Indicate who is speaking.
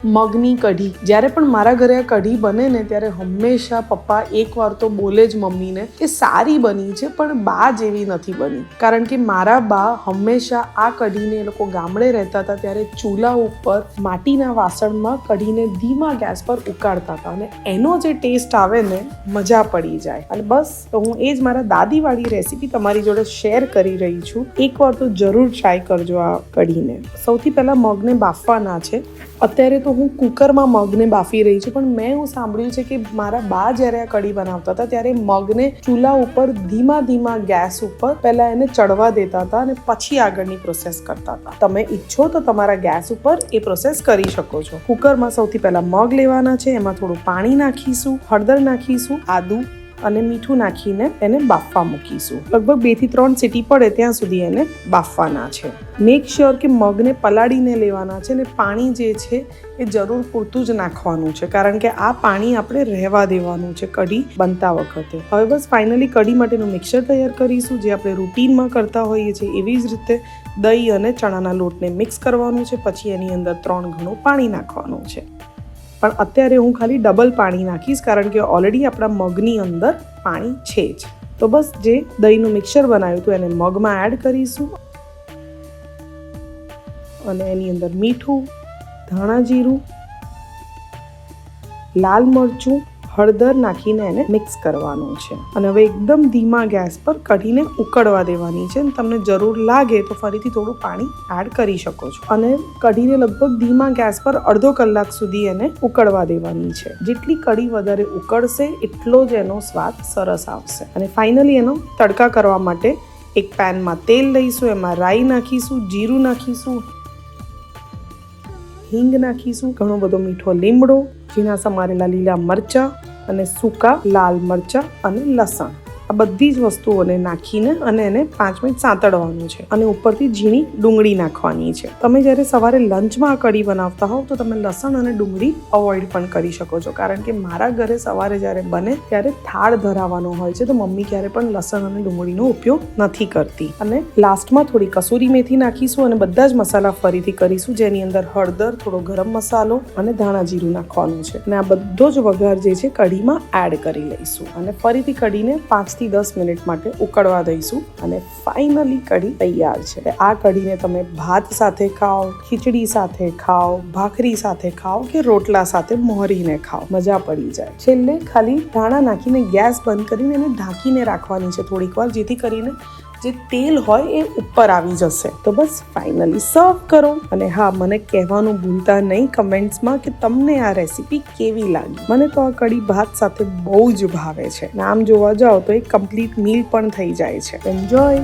Speaker 1: મગની કઢી. જ્યારે પણ મારા ઘરે આ કઢી બને ને ત્યારે હંમેશા પપ્પા એકવાર તો બોલે જ મમ્મીને કે સારી બની છે પણ બા જેવી નથી બની. કારણ કે મારા બા હંમેશા આ કઢીને, એ લોકો ગામડે રહેતા હતા ત્યારે ચૂલા ઉપર માટીના વાસણમાં કઢીને ધીમા ગેસ પર ઉકાળતા હતા અને એનો જે ટેસ્ટ આવે ને મજા પડી જાય. અને બસ તો હું એ જ મારા દાદીવાળી રેસીપી તમારી જોડે શેર કરી રહી છું. એકવાર તો જરૂર ટ્રાય કરજો આ કઢીને. સૌથી પહેલા મગને બાફવાના છે. અત્યારે તો હું કુકરમાં મગને બાફી રહી છું, પણ મેં એવું સાંભળ્યું છે કે મારા બા જ્યારે આ કઢી બનાવતા હતા ત્યારે મગને ચૂલા ઉપર ધીમા ગેસ ઉપર પહેલા એને ચડવા દેતા હતા અને પછી આગળની પ્રોસેસ કરતા હતા. તમે ઈચ્છો તો તમારા ગેસ ઉપર એ પ્રોસેસ કરી શકો છો. કુકરમાં સૌથી પહેલા મગ લેવાના છે, એમાં થોડું પાણી નાખીશું, હળદર નાખીશું, આદુ અને મીઠું નાખીને એને બાફવા મૂકીશું. લગભગ 2 થી 3 સીટી પડે ત્યાં સુધી એને બાફવાના છે. મેક શ્યોર કે મગને પલાળીને લેવાના છે ને પાણી જે છે એ જરૂર પૂરતું જ નાખવાનું છે, કારણ કે આ પાણી આપણે રહેવા દેવાનું છે કઢી બનતા વખતે. હવે બસ ફાઇનલી કઢી માટેનું મિક્સર તૈયાર કરીશું, જે આપણે રૂટીનમાં કરતા હોઈએ છીએ એવી જ રીતે દહીં અને ચણાના લોટને મિક્સ કરવાનું છે. પછી એની અંદર 3 ગણું પાણી નાખવાનું છે. પણ અત્યારે હું ખાલી ડબલ પાણી નાખીશ, કારણ કે ઓલરેડી આપણા મગની અંદર પાણી છે જ. તો બસ જે દહીંનું મિક્સર બનાવ્યું હતું એને મગમાં એડ કરીશું અને એની અંદર મીઠું, ધાણા જીરું, લાલ મરચું, હળદર નાખીને એને મિક્સ કરવાનું છે. અને હવે એકદમ ધીમા ગેસ પર કઢીને ઉકળવા દેવાની છે. તમને જરૂર લાગે તો ફરીથી થોડું પાણી એડ કરી શકો છો. અને કઢીને લગભગ ધીમા ગેસ પર અડધો કલાક સુધી એને ઉકળવા દેવાની છે. જેટલી કઢી વધારે ઉકળશે એટલો જ એનો સ્વાદ સરસ આવશે. અને ફાઇનલી એનો તડકા કરવા માટે એક પેનમાં તેલ લઈશું, એમાં રાઈ નાખીશું, જીરું નાખીશું, હિંગ નાખીશું, ઘણો બધો મીઠો લીમડો, ઝીણા સમારેલા લીલા મરચાં અને સૂકા લાલ મરચાં અને લસણ. આ બધી જ વસ્તુઓને નાખીને અને એને 5 મિનિટ સાંતળવાનું છે. અને ઉપરથી ઝીણી ડુંગળી નાખવાની છે. તમે જ્યારે સવારે લંચમાં આ કઢી બનાવતા હોવ તો તમે લસણ અને ડુંગળી અવોઇડ પણ કરી શકો છો, કારણ કે મારા ઘરે સવારે જ્યારે બને ત્યારે થાળ ધરાવવાનો હોય છે, તો મમ્મી ક્યારે પણ લસણ અને ડુંગળીનો ઉપયોગ નથી કરતી. અને લાસ્ટમાં થોડી કસૂરી મેથી નાખીશું અને બધા જ મસાલા ફરીથી કરીશું, જેની અંદર હળદર, થોડો ગરમ મસાલો અને ધાણા જીરું નાખવાનું છે. અને આ બધો જ વઘાર જે છે કઢીમાં એડ કરી લઈશું અને ફરીથી કઢીને 5 થી 10 મિનિટ માટે ઉકળવા દઈશું. અને ફાઇનલી કઢી તૈયાર છે. આ કઢીને તમે ભાત સાથે ખાઓ, ખીચડી સાથે ખાઓ, ભાખરી સાથે ખાઓ કે રોટલા સાથે મોહરીને ખાઓ, મજા પડી જાય. છેલ્લે ખાલી ધાણા નાખીને ગેસ બંધ કરીને એને ઢાંકીને રાખવાની છે થોડીક વાર, જેથી કરીને જે તેલ હોય એ ઉપર આવી જશે. તો બસ ફાઇનલી સર્વ કરો. અને હા, મને કહેવાનું ભૂલતા નહીં કમેન્ટ્સમાં કે તમને આ રેસીપી કેવી લાગી. મને તો આ કઢી ભાત સાથે બહુ જ ભાવે છે. આમ જોવા જાઓ તો એક કમ્પ્લીટ મીલ પણ થઈ જાય છે. એન્જોય.